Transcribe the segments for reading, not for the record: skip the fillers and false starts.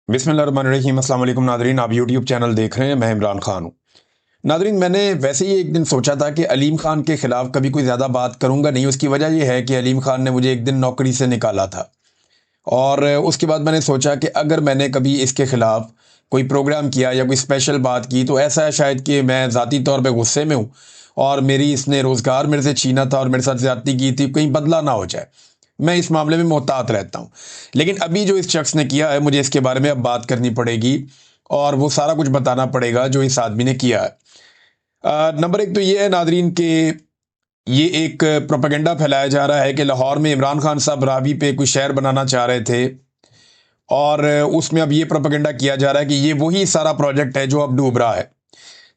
बिस्मिल्लाहिर्रहमानिर्रहीम। अस्सलाम वालेकुम नादरीन, आप यूट्यूब चैनल देख रहे हैं। मैं इमरान खान हूँ। नादरीन, मैंने वैसे ही एक दिन सोचा था कि अलीम खान के ख़िलाफ़ कभी कोई ज़्यादा बात करूँगा नहीं। उसकी वजह यह है कि अलीम खान ने मुझे एक दिन नौकरी से निकाला था और उसके बाद मैंने सोचा कि अगर मैंने कभी इसके ख़िलाफ़ कोई प्रोग्राम किया या कोई स्पेशल बात की तो ऐसा है शायद कि मैं ज़ाती तौर पे गुस्से में हूँ और मेरी इसने रोज़गार मेरे से छीना था और मेरे साथ ज़्यादती की थी, कहीं बदला ना हो जाए। मैं इस मामले में मोहतात रहता हूँ। लेकिन अभी जो इस शख्स ने किया है, मुझे इसके बारे में अब बात करनी पड़ेगी और वो सारा कुछ बताना पड़ेगा जो इस आदमी ने किया है। नंबर एक तो ये है नादरीन कि ये एक प्रोपेगेंडा फैलाया जा रहा है कि लाहौर में इमरान खान साहब रावी पे कोई शहर बनाना चाह रहे थे और उसमें अब ये प्रोपेगेंडा किया जा रहा है कि ये वही सारा प्रोजेक्ट है जो अब डूब रहा है।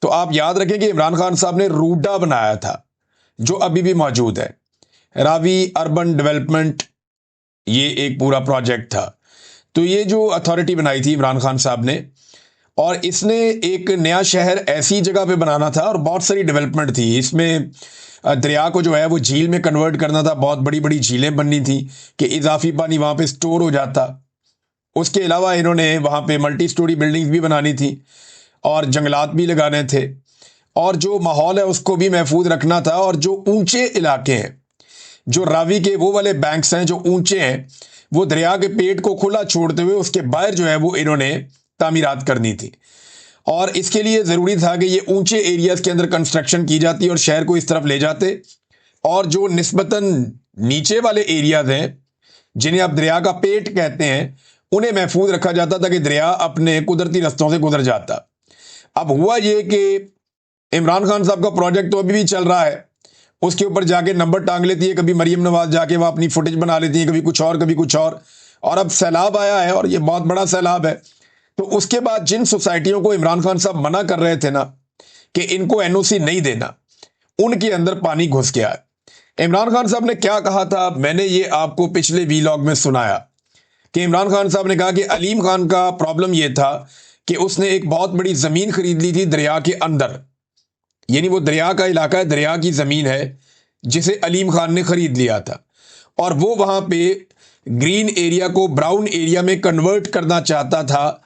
तो आप याद रखें कि इमरान खान साहब ने रूडा बनाया था जो अभी भी मौजूद है। रावी अर्बन डेवलपमेंट, ये एक पूरा प्रोजेक्ट था। तो ये जो अथॉरिटी बनाई थी इमरान खान साहब ने, और इसने एक नया शहर ऐसी जगह पे बनाना था और बहुत सारी डेवलपमेंट थी इसमें। दरिया को जो है वो झील में कन्वर्ट करना था। बहुत बड़ी बड़ी झीलें बननी थी कि इजाफी पानी वहाँ पे स्टोर हो जाता। उसके अलावा इन्होंने वहाँ पे मल्टी स्टोरी बिल्डिंग्स भी बनानी थी और जंगलात भी लगाने थे और जो माहौल है उसको भी महफूज रखना था। और जो ऊंचे इलाके हैं, जो रावी के वो वाले बैंक्स हैं जो ऊंचे हैं, वो दरिया के पेट को खुला छोड़ते हुए उसके बाहर जो है वो इन्होंने तामीरात करनी थी। और इसके लिए ज़रूरी था कि ये ऊंचे एरियाज के अंदर कंस्ट्रक्शन की जाती और शहर को इस तरफ ले जाते, और जो निस्बतन नीचे वाले एरियाज हैं जिन्हें आप दरिया का पेट कहते हैं, उन्हें महफूज रखा जाता ताकि दरिया अपने कुदरती रस्तों से गुजर जाता। अब हुआ ये कि इमरान खान साहब का प्रोजेक्ट तो अभी भी चल रहा है, उसके ऊपर जाके नंबर टांग लेती है, कभी मरियम नवाज जाके वह अपनी फुटेज बना लेती है, कभी कुछ और कभी कुछ और अब सैलाब आया है और ये बहुत बड़ा सैलाब है। तो उसके बाद जिन सोसाइटियों को इमरान खान साहब मना कर रहे थे ना कि इनको एनओसी नहीं देना, उनके अंदर पानी घुस गया है। इमरान खान साहब ने क्या कहा था, मैंने ये आपको पिछले वीलॉग में सुनाया कि इमरान खान साहब ने कहा कि अलीम खान का प्रॉब्लम यह था कि उसने एक बहुत बड़ी जमीन खरीद ली थी दरिया के अंदर, यानी वो दरिया का इलाका है, दरिया की जमीन है जिसे अलीम खान ने खरीद लिया था और वो वहां पे ग्रीन एरिया को ब्राउन एरिया में कन्वर्ट करना चाहता था।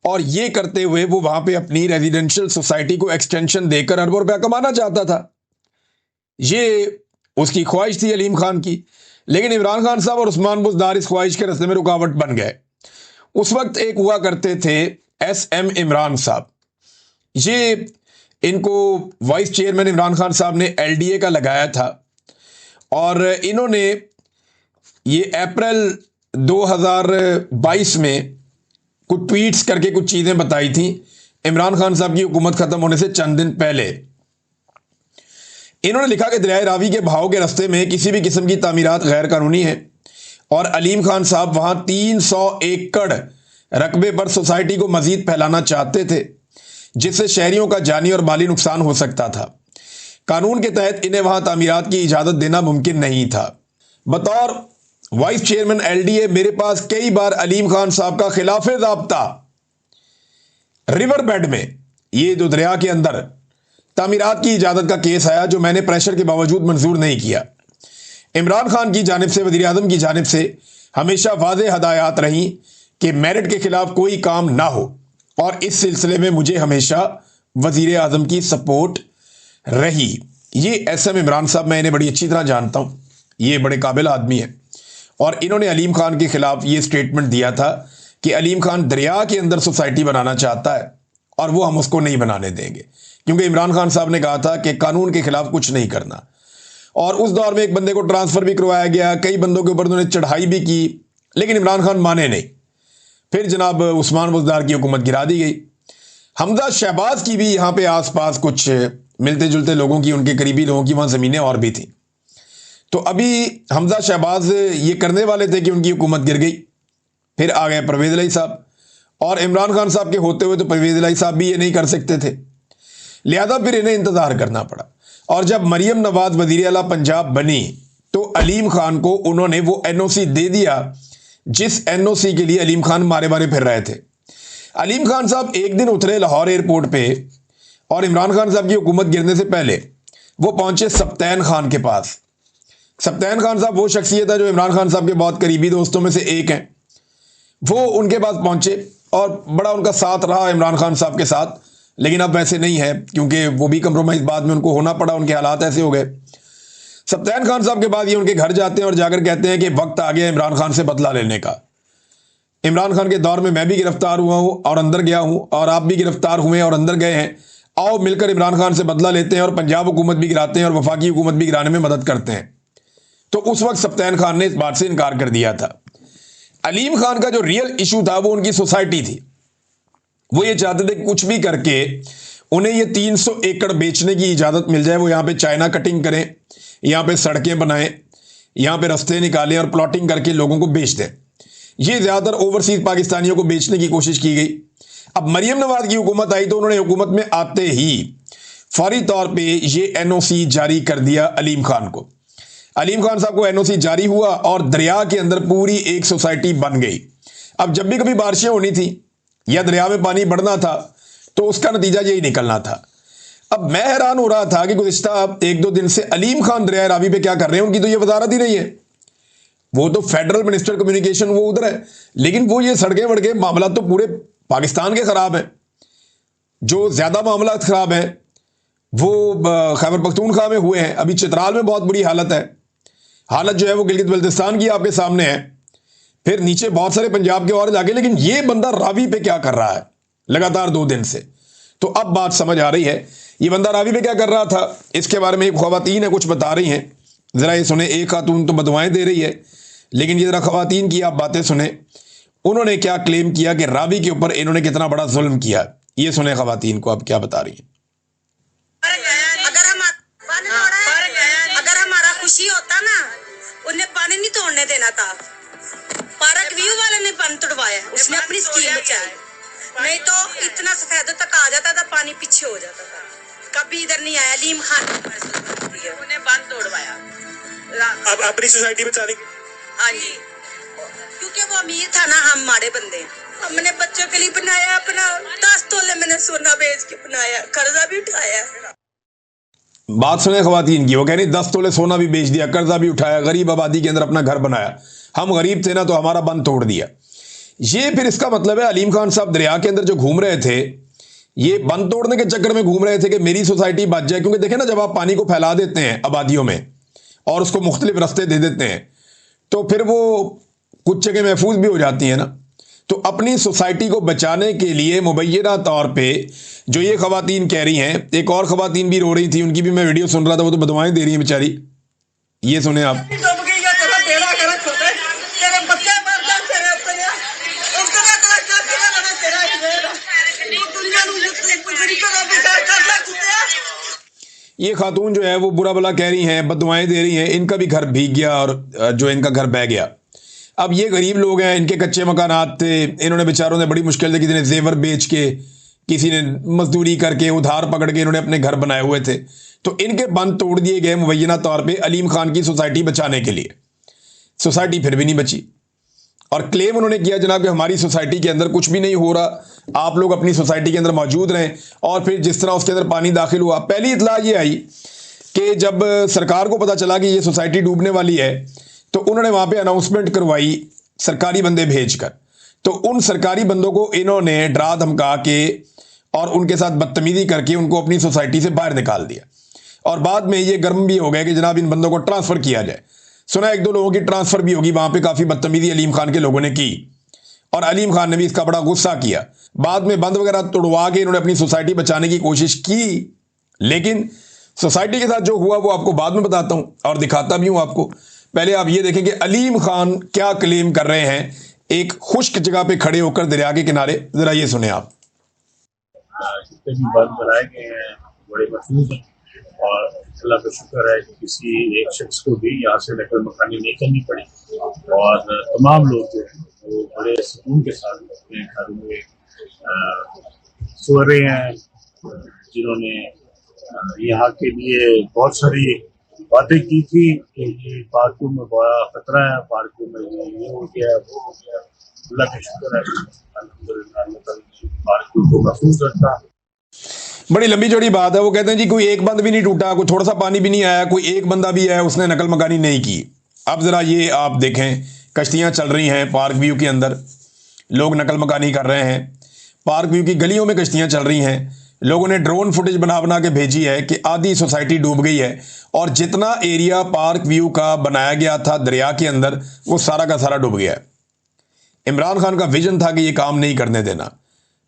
और ये करते हुए वो वहां पे अपनी रेजिडेंशियल सोसाइटी को एक्सटेंशन देकर अरबों रुपया कमाना चाहता था। ये उसकी ख्वाहिश थी अलीम खान की। लेकिन इमरान खान साहब और उस्मान बुज़दार इस ख्वाहिश के रास्ते में रुकावट बन गए। उस वक्त एक हुआ करते थे एसएम इमरान साहब। ये इनको वाइस चेयरमैन इमरान खान साहब ने एलडीए का लगाया था और इन्होंने ये अप्रैल 2022 में कुछ ट्वीट्स करके कुछ चीजें बताई थी इमरान खान साहब की हुकूमत खत्म होने से चंद दिन पहले। इन्होंने लिखा कि दरियाए रावी के बहाव के रास्ते में किसी भी किस्म की तामीरात गैर कानूनी है और अलीम खान साहब वहां 300 एकड़ रकबे पर सोसाइटी को मजीद फैलाना चाहते थे जिससे शहरियों का जानी और माली नुकसान हो सकता था। कानून के तहत इन्हें वहां तामीरात की इजाजत देना मुमकिन नहीं था। बतौर वाइस चेयरमैन एलडीए मेरे पास कई बार अलीम खान साहब का खिलाफ ज़ाब्ता रिवर बेड में, ये जो दरिया के अंदर तामीरात की इजाजत का केस आया जो मैंने प्रेशर के बावजूद मंजूर नहीं किया। इमरान खान की जानिब से, वज़ीर आज़म की जानिब से हमेशा वाज़ेह हदायत रही कि मेरिट के खिलाफ कोई काम ना हो और इस सिलसिले में मुझे हमेशा वज़ीर आज़म की सपोर्ट रही। ये एसएम इमरान साहब, मैं इन्हें बड़ी अच्छी तरह जानता हूँ, ये बड़े काबिल आदमी हैं और इन्होंने अलीम खान के खिलाफ ये स्टेटमेंट दिया था कि अलीम खान दरिया के अंदर सोसाइटी बनाना चाहता है और वो हम उसको नहीं बनाने देंगे, क्योंकि इमरान खान साहब ने कहा था कि कानून के खिलाफ कुछ नहीं करना। और उस दौर में एक बंदे को ट्रांसफर भी करवाया गया, कई बंदों के ऊपर उन्होंने चढ़ाई भी की, लेकिन इमरान खान माने नहीं। फिर जनाब उस्मान बुज़दार की हुकूमत गिरा दी गई। हमजा शहबाज की भी यहाँ पे आसपास कुछ मिलते जुलते लोगों की, उनके करीबी लोगों की वहाँ ज़मीनें और भी थी। तो अभी हमजा शहबाज ये करने वाले थे कि उनकी हुकूमत गिर गई। फिर आ गए परवेज़ इलाही साहब और इमरान खान साहब के होते हुए तो परवेज़ इलाही साहब भी ये नहीं कर सकते थे, लिहाजा फिर इन्हें इंतज़ार करना पड़ा। और जब मरियम नवाज वज़ीर आला पंजाब बनी तो अलीम खान को उन्होंने वो एनओसी दे दिया जिस एनओसी के लिए अलीम खान मारे मारे फिर रहे थे। अलीम खान साहब एक दिन उतरे लाहौर एयरपोर्ट पे और इमरान खान साहब की हुकूमत गिरने से पहले वो पहुंचे सब्तैन खान के पास। सब्तैन खान साहब वो शख्सियत है जो इमरान खान साहब के बहुत करीबी दोस्तों में से एक हैं। वो उनके पास पहुंचे और बड़ा उनका साथ रहा इमरान खान साहब के साथ, लेकिन अब वैसे नहीं है क्योंकि वो भी कंप्रोमाइज बाद में उनको होना पड़ा, उनके हालात ऐसे हो गए। सप्तान खान साहब के बाद ये उनके घर जाते हैं और जाकर कहते हैं कि वक्त आ गया इमरान खान से बदला लेने का। इमरान खान के दौर में मैं भी गिरफ्तार हुआ हूं और अंदर गया हूं और आप भी गिरफ्तार हुए और अंदर गए हैं, आओ मिलकर इमरान खान से बदला लेते हैं और पंजाब हुकूमत भी गिराते हैं और वफाकी हुकूमत भी गिराने में मदद करते हैं। तो उस वक्त सप्तान खान ने इस बात से इनकार कर दिया था। अलीम खान का जो रियल इशू था वो उनकी सोसाइटी थी। वो ये चाहते थे कि कुछ भी करके उन्हें ये 300 एकड़ बेचने की इजाजत मिल जाए, वो यहां पे चाइना कटिंग करें, यहां पे सड़कें बनाएं, यहां पे रास्ते निकालें और प्लॉटिंग करके लोगों को बेच दें। ये ज्यादातर ओवरसीज पाकिस्तानियों को बेचने की कोशिश की गई। अब मरियम नवाज की हुकूमत आई तो उन्होंने हुकूमत में आते ही फौरी तौर पे ये एनओसी जारी कर दिया अलीम खान को। अलीम खान साहब को एनओसी जारी हुआ और दरिया के अंदर पूरी एक सोसाइटी बन गई। अब जब भी कभी बारिशें होनी थी या दरिया में पानी बढ़ना था तो उसका नतीजा यही निकलना था। अब मैं हैरान हो रहा था कि गुज़िश्ता 1-2 दिन से अलीम खान दरिया रावी पे क्या कर रहे हैं, उनकी तो ये वजारत ही नहीं है। वो तो फेडरल मिनिस्टर कम्युनिकेशन वो उधर है, लेकिन वो ये सड़कें वड़कें मामला तो पूरे पाकिस्तान के खराब है। जो ज्यादा मामला खराब है वो खैबर पख्तूनख्वा में हुए हैं। अभी चित्राल में बहुत बुरी हालत है, हालत जो है वो गिलगित बल्तिस्तान की आपके सामने है, फिर नीचे बहुत सारे पंजाब के और जाके। लेकिन ये बंदा रावी पे क्या कर रहा है लगातार 2 दिन से, तो अब बात समझ आ रही है ये बंदा रावी पे क्या कर रहा था। इसके बारे में एक खवातीन है कुछ बता रही हैं, जरा ये सुने। एक खातून तो बदवाएं दे रही है, लेकिन ये जरा खवातीन की आप बातें सुने। उन्होंने क्या क्लेम किया कि रावी के ऊपर इन्होंने कितना बड़ा जुल्म किया, ये सुने खवातीन को अब क्या बता रही हैं। अगर हमारा खुशी होता ना, उन्हें पानी नहीं तोड़ने देना था। पार्क व्यू वाले ने पानी तोड़वाया, उसने अपनी स्कीम बचाई, नहीं तो इतना सफेद तक आ जाता था, पानी पीछे हो जाता था। कभी इधर नहीं आया। अलीम खान उन्हें बांध तोड़वाया अब अपनी सोसाइटी बचाने की। हाँ जी, क्योंकि वो अमीर था ना, हम माड़े बंदे। हमने बच्चों के लिए बनाया अपना, 10 तोले मैंने सोना बेच के बनाया, कर्जा भी उठाया। बात सुने खवातीन की, वो कह रही 10 तोले सोना भी बेच दिया, कर्जा भी उठाया, गरीब आबादी के अंदर अपना घर बनाया। हम गरीब थे ना तो हमारा बंद तोड़ दिया। ये फिर इसका मतलब है अलीम खान साहब दरिया के अंदर जो घूम रहे थे, ये बंद तोड़ने के चक्कर में घूम रहे थे कि मेरी सोसाइटी बच जाए। क्योंकि देखें ना, जब आप पानी को फैला देते हैं आबादियों में और उसको मुख्तलिफ रास्ते दे देते हैं तो फिर वो कुछ जगह महफूज भी हो जाती है ना। तो अपनी सोसाइटी को बचाने के लिए मुबैना तौर पे जो ये खवातीन कह रही हैं, एक और खवातीन भी रो रही थी, उनकी भी मैं वीडियो सुन रहा था, वो तो बदवाएं दे रही हैं बेचारी। ये सुने आप। ये खातून जो है वो बुरा भला कह रही हैं, बददुआएं दे रही हैं, इनका भी घर भीग गया और जो इनका घर बह गया। अब ये गरीब लोग हैं, इनके कच्चे मकानात थे, इन्होंने बेचारों ने बड़ी मुश्किल से, किसी ने जेवर बेच के, किसी ने मजदूरी करके, उधार पकड़ के इन्होंने अपने घर बनाए हुए थे। तो इनके बंद तोड़ दिए गए मुबैना तौर पे अलीम खान की सोसाइटी बचाने के लिए। सोसाइटी फिर भी नहीं बची और क्लेम उन्होंने किया जनाब कि हमारी सोसाइटी के अंदर कुछ भी नहीं हो रहा, आप लोग अपनी सोसाइटी के अंदर मौजूद रहें। और फिर जिस तरह उसके अंदर पानी दाखिल हुआ, पहली इतला ये आई कि जब सरकार को पता चला कि ये सोसाइटी डूबने वाली है तो उन्होंने वहां पे अनाउंसमेंट करवाई सरकारी बंदे भेजकर। तो उन सरकारी बंदों को इन्होंने डरा धमका के और उनके साथ बदतमीजी करके उनको अपनी सोसाइटी से बाहर निकाल दिया। और बाद में ये गर्म भी हो गए कि जनाब इन बंदों को ट्रांसफर किया जाए। सुना 1-2 लोगों की ट्रांसफर भी होगी, वहां पे काफी बदतमीजी अलीम खान के लोगों ने की और अलीम खान ने भी इसका बड़ा गुस्सा किया। बाद में बंद वगैरह तोड़वा के इन्होंने अपनी सोसाइटी बचाने की कोशिश की, लेकिन सोसाइटी के साथ जो हुआ वो आपको बाद में बताता हूं और दिखाता भी हूं आपको। पहले आप ये देखें कि अलीम खान क्या क्लेम कर रहे हैं एक खुश्क जगह पे खड़े होकर दरिया के किनारे। जरा ये सुने आप। जितने भी बंद बनाए गए हैं बड़े महफूज हैं और अल्लाह का शुक्र है कि किसी एक शख्स को भी यहाँ से नकल मकानी नहीं करनी पड़ी और तमाम लोग जो हैं वो बड़े सुकून के साथ अपने घरों में सो रहे हैं। जिन्होंने यहाँ के लिए बहुत सारी बातें की थी कि ये पार्कों में बड़ा खतरा है, पार्कों में ये हो गया वो हो गया, अल्लाह का शुक्र है अल्हम्दुलिल्लाह पार्कों को महफूज रखा। बड़ी लंबी चौड़ी बात है। वो कहते हैं जी कोई एक बंद भी नहीं टूटा, कोई थोड़ा सा पानी भी नहीं आया, कोई एक बंदा भी है उसने नकल मकानी नहीं की। अब जरा ये आप देखें, कश्तियां चल रही हैं पार्क व्यू के अंदर, लोग नकल मकानी कर रहे हैं। पार्क व्यू की गलियों में कश्तियां चल रही हैं। लोगों ने ड्रोन फुटेज बना बना के भेजी है कि आधी सोसाइटी डूब गई है और जितना एरिया पार्क व्यू का बनाया गया था दरिया के अंदर वो सारा का सारा डूब गया है। इमरान खान का विजन था कि ये काम नहीं करने देना,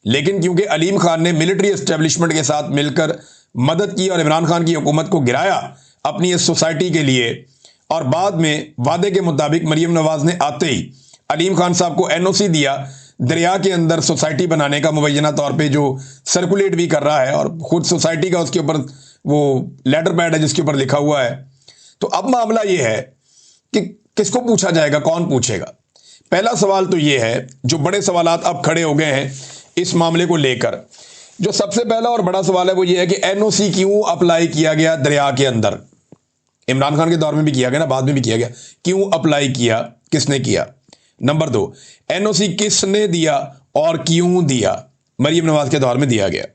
लेकिन क्योंकि अलीम खान ने मिलिट्री एस्टेब्लिशमेंट के साथ मिलकर मदद की और इमरान खान की हुकूमत को गिराया अपनी इस सोसाइटी के लिए, और बाद में वादे के मुताबिक मरीम नवाज ने आते ही अलीम खान साहब को एनओसी दिया दरिया के अंदर सोसाइटी बनाने का, मुबैना तौर पे जो सर्कुलेट भी कर रहा है और खुद सोसाइटी का उसके ऊपर वो लेटर पैड है जिसके ऊपर लिखा हुआ है। तो अब मामला ये है कि किसको पूछा जाएगा, कौन पूछेगा। पहला सवाल तो ये है, जो बड़े सवालात अब खड़े हो गए हैं इस मामले को लेकर, जो सबसे पहला और बड़ा सवाल है वो ये है कि एनओसी क्यों अप्लाई किया गया दरिया के अंदर। इमरान खान के दौर में भी किया गया ना, बाद में भी किया गया, क्यों अप्लाई किया, किसने किया। नंबर 2, एनओसी किसने दिया और क्यों दिया। मरीम नवाज के दौर में दिया गया।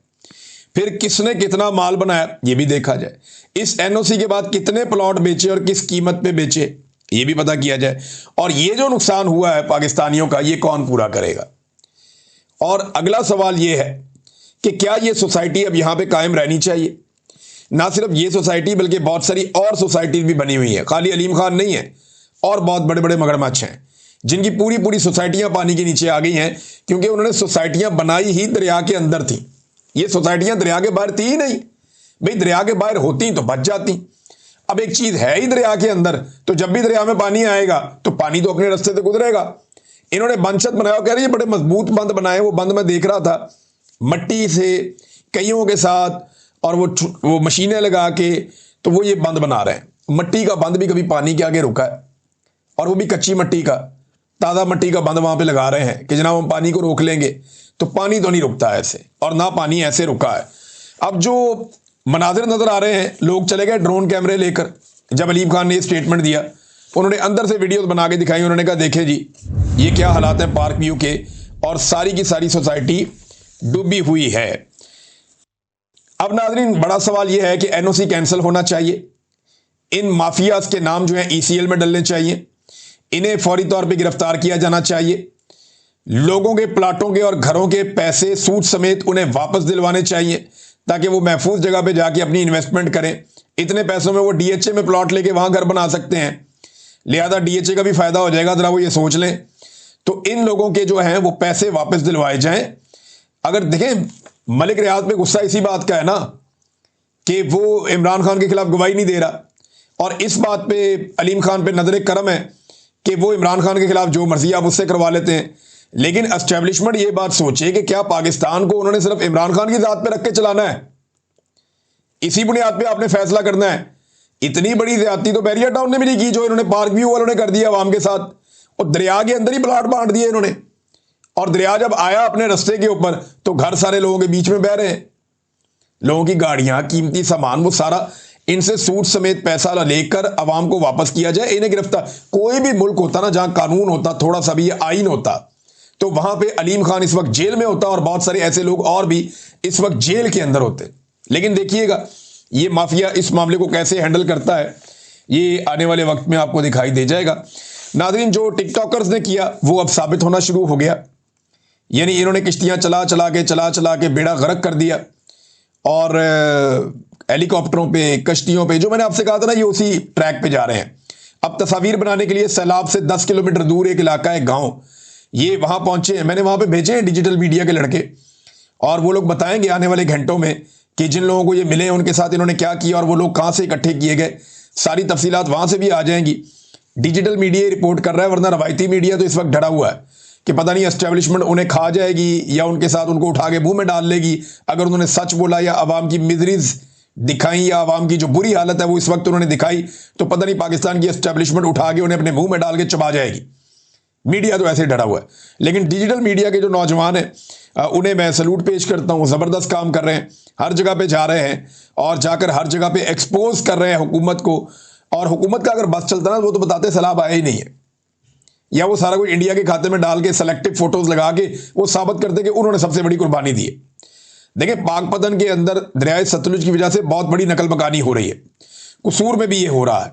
फिर किसने कितना माल बनाया ये भी देखा जाए। इस एनओसी के बाद कितने प्लॉट बेचे और किस कीमत पे बेचे ये भी पता किया जाए। और ये जो नुकसान हुआ है पाकिस्तानियों का ये कौन पूरा करेगा। और अगला सवाल ये है कि क्या ये सोसाइटी अब यहां पे कायम रहनी चाहिए। ना सिर्फ ये सोसाइटी बल्कि बहुत सारी और सोसाइटी भी बनी हुई है, खाली अलीम खान नहीं है, और बहुत बड़े बड़े मगरमच्छ हैं जिनकी पूरी पूरी सोसाइटियां पानी के नीचे आ गई हैं, क्योंकि उन्होंने सोसाइटियां बनाई ही दरिया के अंदर थी। ये सोसाइटियां दरिया के बाहर थी ही नहीं। भाई दरिया के बाहर होती तो बच जाती। अब एक चीज है ही दरिया के अंदर, तो जब भी दरिया में पानी आएगा तो पानी तो अपने रास्ते से गुजरेगा। इन्होंने बंशत बनाया, कह रहे हैं बड़े मजबूत बंद बनाए। वो बंद मैं देख रहा था मट्टी से कईयों के साथ, और वो मशीनें लगा के, तो वो ये बंद बना रहे हैं। मट्टी का बंद भी कभी पानी के आगे रुका है, और वो भी कच्ची मट्टी का, ताज़ा मट्टी का बंद वहां पे लगा रहे हैं कि जनाब हम पानी को रोक लेंगे, तो पानी तो नहीं रुकता ऐसे, और ना पानी ऐसे रुका है। अब जो मनाजिर नजर आ रहे हैं, लोग चले गए ड्रोन कैमरे लेकर। जब अलीम खान ने ये स्टेटमेंट दिया, उन्होंने अंदर से वीडियोस बना के दिखाई। उन्होंने कहा देखें जी ये क्या हालात है पार्क व्यू के, और सारी की सारी सोसाइटी डूबी हुई है। अब नाज़रीन बड़ा सवाल यह है कि एनओसी कैंसिल होना चाहिए। इन माफियाज के नाम जो है ईसीएल में डलने चाहिए। इन्हें फौरी तौर पे गिरफ्तार किया जाना चाहिए। लोगों के प्लाटों के और घरों के पैसे सूद समेत उन्हें वापस दिलवाने चाहिए, ताकि वो महफूज जगह पे जाके अपनी इन्वेस्टमेंट करें। इतने पैसों में वो डीएचए में प्लॉट लेके वहां घर बना सकते हैं, लिहाजा डीएचए का भी फायदा हो जाएगा। जरा वो ये सोच लें। तो इन लोगों के जो हैं वो पैसे वापस दिलवाए जाएं। अगर देखें मलिक रियाज पे गुस्सा इसी बात का है ना कि वो इमरान खान के खिलाफ गवाही नहीं दे रहा, और इस बात पे अलीम खान पे नजर करम है कि वो इमरान खान के खिलाफ जो मर्जी आप उससे करवा लेते हैं। लेकिन एस्टेब्लिशमेंट ये बात सोचे कि क्या पाकिस्तान को उन्होंने सिर्फ इमरान खान की जात पे रख के चलाना है, इसी बुनियाद पे आपने फैसला करना है। इतनी बड़ी ज्यादती तो बैरियर टाउन ने भी नहीं की जो इन्होंने पार्क व्यू वालों ने कर दिया अवाम के साथ, और दरिया के अंदर ही प्लाट बांट दिए इन्होंने। और दरिया जब आया अपने रास्ते के ऊपर तो घर सारे लोगों के बीच में बह रहे हैं। लोगों की गाड़ियां, कीमती सामान, वो सारा इनसे सूद समेत पैसा लेकर अवाम को वापस किया जाए। इन्हें गिरफ्तार, कोई भी मुल्क होता ना जहां कानून होता, थोड़ा सा भी आइन होता, तो वहां पे अलीम खान इस वक्त जेल में होता और बहुत सारे ऐसे लोग और भी इस वक्त जेल के अंदर होते। लेकिन देखिएगा ये माफिया इस मामले को कैसे हैंडल करता है, ये आने वाले वक्त में आपको दिखाई दे जाएगा। नाज़रीन जो टिकटॉकर्स ने किया वो अब साबित होना शुरू हो गया। यानी इन्होंने किश्तियां चला चला के बेड़ा गर्क कर दिया, और हेलीकॉप्टरों पे, कश्तियों पे, जो मैंने आपसे कहा था ना, ये उसी ट्रैक पे जा रहे हैं। अब तस्वीर बनाने के लिए सैलाब से 10 किलोमीटर दूर एक इलाका है, गांव, ये वहां पहुंचे हैं। मैंने वहां पे भेजे हैं डिजिटल मीडिया के लड़के, और वो लोग बताएंगे आने वाले घंटों में कि जिन लोगों को ये मिले उनके साथ इन्होंने क्या किया और वो लोग कहां से इकट्ठे किए गए। सारी तफसीलात वहां से भी आ जाएंगी। डिजिटल मीडिया रिपोर्ट कर रहा है, वरना रवायती मीडिया तो इस वक्त डरा हुआ है कि पता नहीं एस्टेब्लिशमेंट उन्हें खा जाएगी या उनके साथ उनको उठा के मुंह में डाल लेगी अगर उन्होंने सच बोला, या आवाम की मिजरीज दिखाई, या आवाम की जो बुरी हालत है वो इस वक्त उन्होंने दिखाई, तो पता नहीं पाकिस्तान की एस्टेब्लिशमेंट उठा के उन्हें अपने मुंह में डाल के चबा जाएगी। मीडिया तो ऐसे डरा हुआ है। लेकिन डिजिटल मीडिया के जो नौजवान हैं उन्हें मैं सैल्यूट पेश करता हूँ। ज़बरदस्त काम कर रहे हैं, हर जगह पे जा रहे हैं और जाकर हर जगह पे एक्सपोज कर रहे हैं हुकूमत को। और हुकूमत का अगर बस चलता ना वो तो बताते सैलाब आया ही नहीं है, या वो सारा कुछ इंडिया के खाते में डाल के सेलेक्टिव फोटोज लगा के वो साबित करते कि उन्होंने सबसे बड़ी कुर्बानी दी है। देखिए पाकपतन के अंदर दरियाए सतलुज की वजह से बहुत बड़ी नकल मकानी हो रही है। कसूर में भी ये हो रहा है।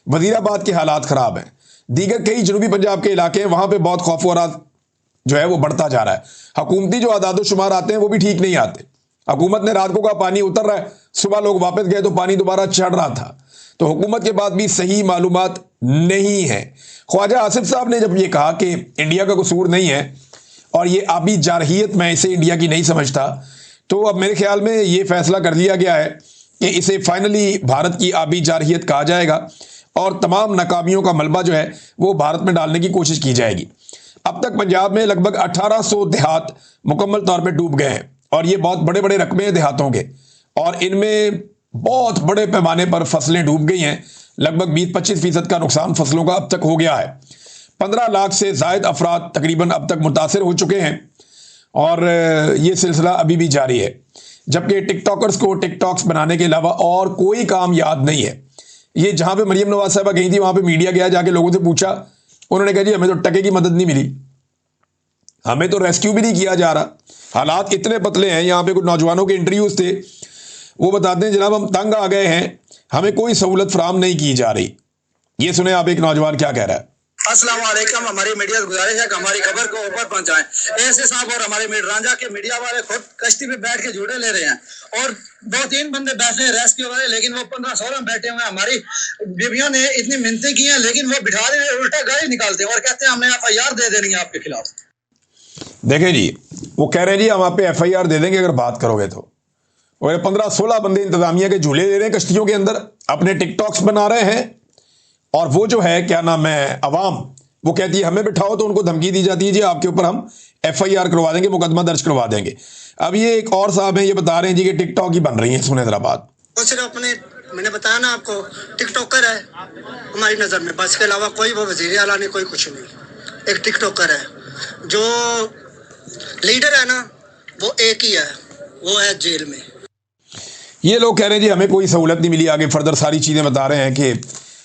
वजीराबाद के हालात खराब हैं। दीगर कई जनूबी पंजाब के इलाके हैं, वहां पे बहुत खौफ और जो है वो बढ़ता जा रहा है। हुकूमती जो आदादोशुमार आते हैं वो भी ठीक नहीं आते। हुकूमत ने रात को कहा पानी उतर रहा है, सुबह लोग वापस गए तो पानी दोबारा चढ़ रहा था। तो हुकूमत के पास भी सही मालूमात नहीं है। ख्वाजा आसिफ साहब ने जब ये कहा कि इंडिया का कसूर नहीं है और ये आबी जारहियत मैं इसे इंडिया की नहीं समझता, तो अब मेरे ख्याल में ये फैसला कर लिया गया है कि इसे फाइनली भारत की आबी जारहियत कहा जाएगा और तमाम नाकामियों का मलबा जो है वो भारत में डालने की कोशिश की जाएगी। अब तक पंजाब में लगभग 1800 देहात मुकम्मल तौर पे डूब गए हैं और ये बहुत बड़े बड़े रकबे हैं देहातों के, और इनमें बहुत बड़े पैमाने पर फसलें डूब गई हैं। लगभग 20-25% का नुकसान फसलों का अब तक हो गया है। 15 लाख से जायद अफराद तकरीबन अब तक मुतासिर हो चुके हैं और ये सिलसिला अभी भी जारी है। जबकि टिकटॉकर्स को टिकटॉक्स बनाने के अलावा और कोई काम याद नहीं है। ये जहां पे मरियम नवाज साहबा गई थी वहां पे मीडिया गया, जाके लोगों से पूछा, उन्होंने कहा जी हमें तो टके की मदद नहीं मिली, हमें तो रेस्क्यू भी नहीं किया जा रहा। हालात इतने पतले हैं। यहाँ पे कुछ नौजवानों के इंटरव्यूज थे, वो बताते हैं जनाब हम तंग आ गए हैं, हमें कोई सहूलत फराम नहीं की जा रही। ये सुने आप एक नौजवान क्या कह रहा है। अस्सलाम वालेकुम। हमारी मीडिया से गुजारिश है कि हमारी खबर को ऊपर पहुंचाएं। ऐसे साहब और हमारे रांझा के मीडिया वाले खुद कश्ती पे बैठ के झूठे ले रहे हैं और 2-3 बंदे बैठे हैं रेस्क्यू वाले, लेकिन वो 15-16 बैठे हुए हैं। हमारी बीवियों ने इतनी मिन्नतें की हैं लेकिन वो बिठा रहे हैं, उल्टा गाड़ी निकालते हैं और कहते हैं हमने FIR दे देनी है आपके खिलाफ। देखें जी, वो कह रहे हैं जी हम आप पे FIR दे देंगे अगर बात करोगे तो। और 15-16 बंदे इंतजामिया के झूले ले रहे हैं कश्तियों के अंदर, अपने टिकटॉक्स बना रहे हैं, और वो जो है क्या नाम है अवाम, वो कहती है हमें बिठाओ तो उनको धमकी दी जाती है जी आपके ऊपर हम FIR करवा देंगे, मुकदमा दर्ज करवा देंगे। अब ये एक और साहब हैं, ये बता रहे हैं जी कि टिकटॉक ही बन रही है। सुने जरा बात। वो सिर्फ अपने, मैंने बताया ना आपको, टिकटॉकर है हमारी नजर में, बस के अलावा कोई वो वजीर आला नहीं, कोई कुछ नहीं। एक टिकटॉकर है, जो लीडर है ना वो एक ही है, वो है जेल में। ये लोग कह रहे हैं जी हमें कोई सहूलत नहीं मिली। आगे फर्दर सारी चीजें बता रहे हैं कि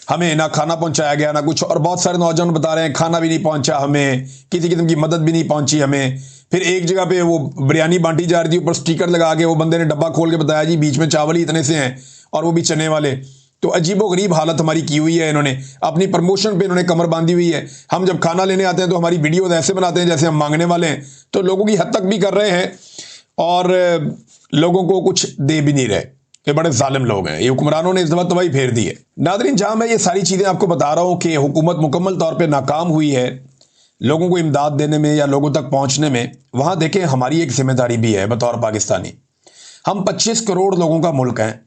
हमें ना खाना पहुंचाया गया ना कुछ, और बहुत सारे नौजवान बता रहे हैं खाना भी नहीं पहुंचा हमें, किसी किस्म की मदद भी नहीं पहुंची हमें। फिर एक जगह पे वो बिरयानी बांटी जा रही थी, ऊपर स्टिकर लगा के वो बंदे ने डब्बा खोल के बताया जी बीच में चावल ही इतने से हैं और वो भी चने वाले। तो अजीबो गरीब हालत हमारी की हुई है। इन्होंने अपनी प्रमोशन पे इन्होंने कमर बांधी हुई है। हम जब खाना लेने आते हैं तो हमारी वीडियोज ऐसे बनाते हैं जैसे हम मांगने वाले हैं, तो लोगों की हद तक भी कर रहे हैं और लोगों को कुछ दे भी नहीं रहे। ये बड़े जालिम लोग हैं, ये हुक्मरानों ने इस दफा तबाही फेर दी है। नादरीन, जहां मैं ये सारी चीजें आपको बता रहा हूं कि हुकूमत मुकम्मल तौर पे नाकाम हुई है लोगों को इमदाद देने में या लोगों तक पहुंचने में, वहां देखें हमारी एक जिम्मेदारी भी है बतौर पाकिस्तानी। हम 25 करोड़ लोगों का मुल्क हैं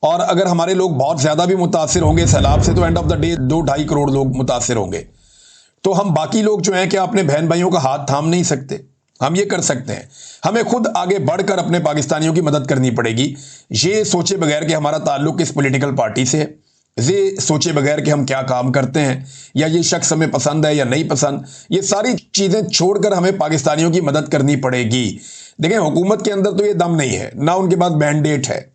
और अगर हमारे लोग बहुत ज्यादा भी मुतासिर होंगे सैलाब से तो end of the day 2-2.5 crore लोग मुतासिर होंगे। तो हम बाकी लोग जो हैं कि अपने बहन भाइयों का हाथ थाम नहीं सकते। हम ये कर सकते हैं, हमें खुद आगे बढ़कर अपने पाकिस्तानियों की मदद करनी पड़ेगी, ये सोचे बगैर कि हमारा ताल्लुक किस पॉलिटिकल पार्टी से है, ये सोचे बगैर कि हम क्या काम करते हैं या ये शख्स हमें पसंद है या नहीं पसंद। ये सारी चीजें छोड़कर हमें पाकिस्तानियों की मदद करनी पड़ेगी। देखें, हुकूमत के अंदर तो ये दम नहीं है, ना उनके पास मैंडेट है,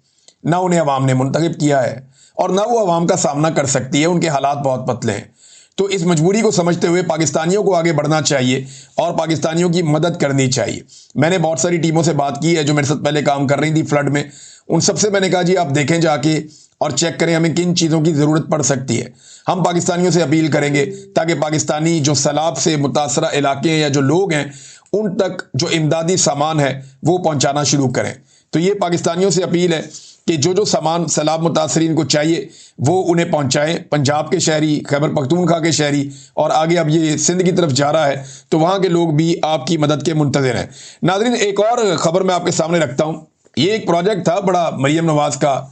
ना उन्हें अवाम ने मुंतखब किया है और ना वो अवाम का सामना कर सकती है। उनके हालात बहुत पतले हैं। तो इस मजबूरी को समझते हुए पाकिस्तानियों को आगे बढ़ना चाहिए और पाकिस्तानियों की मदद करनी चाहिए। मैंने बहुत सारी टीमों से बात की है जो मेरे साथ पहले काम कर रही थी फ्लड में। उन सबसे मैंने कहा जी आप देखें जाके और चेक करें हमें किन चीज़ों की ज़रूरत पड़ सकती है। हम पाकिस्तानियों से अपील करेंगे ताकि पाकिस्तानी जो सैलाब से मुतासरा इलाके हैं या जो लोग हैं उन तक जो इमदादी सामान है वो पहुँचाना शुरू करें। तो ये पाकिस्तानियों से अपील है कि जो जो सामान सैलाब मुतासरीन को चाहिए वो उन्हें पहुंचाएं। पंजाब के शहरी, खैबर पख्तूनख्वा के शहरी और आगे अब ये सिंध की तरफ जा रहा है तो वहां के लोग भी आपकी मदद के मुंतज़िर हैं। नाज़रीन, एक और खबर मैं आपके सामने रखता हूं। ये एक प्रोजेक्ट था बड़ा, मरियम नवाज का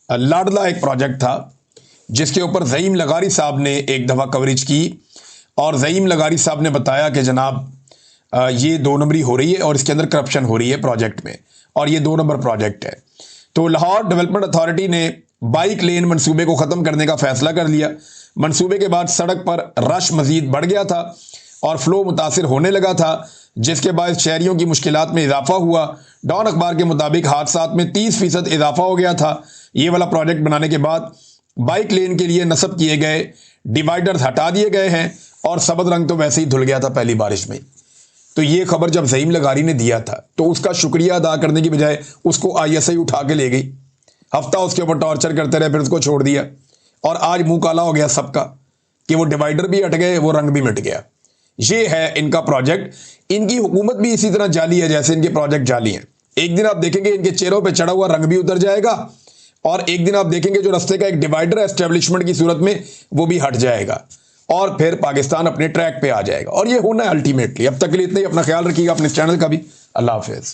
लाडला एक प्रोजेक्ट था जिसके ऊपर ज़ईम लगारी साहब ने एक दफ़ा कवरेज की और ज़ईम लगारी साहब ने बताया कि जनाब ये 2 नंबरी हो रही है और इसके अंदर करप्शन हो रही है प्रोजेक्ट में और ये 2 नंबर प्रोजेक्ट है। तो लाहौर डेवलपमेंट अथॉरिटी ने बाइक लेन मंसूबे को ख़त्म करने का फैसला कर लिया। मंसूबे के बाद सड़क पर रश मज़ीद बढ़ गया था और फ्लो मुतासिर होने लगा था, जिसके बाद शहरियों की मुश्किलात में इजाफा हुआ। डॉन अखबार के मुताबिक हादसात में 30% इजाफा हो गया था। ये वाला प्रोजेक्ट बनाने के बाद बाइक लेन के लिए नस्ब किए गए डिवाइडर्स हटा दिए गए हैं और सबज रंग तो वैसे ही धुल गया था पहली बारिश में। तो ये खबर जब ज़ईम लगारी ने दिया था तो उसका शुक्रिया अदा करने की बजाय उसको ISI उठा के ले गई। हफ्ता उसके ऊपर टॉर्चर करते रहे, फिर उसको छोड़ दिया और आज मुंह काला हो गया सबका कि वो डिवाइडर भी हट गए, वो रंग भी मिट गया। ये है इनका प्रोजेक्ट। इनकी हुकूमत भी इसी तरह जाली है जैसे इनके प्रोजेक्ट जाली हैं। एक दिन आप देखेंगे इनके चेहरों पे चढ़ा हुआ रंग भी उतर जाएगा और एक दिन आप देखेंगे जो रास्ते का एक डिवाइडर है एस्टेब्लिशमेंट की सूरत में वो भी हट जाएगा और फिर पाकिस्तान अपने ट्रैक पे आ जाएगा। और ये होना है अल्टीमेटली। अब तक के लिए इतना ही। अपना ख्याल रखिएगा, अपने चैनल का भी। अल्लाह हाफिज।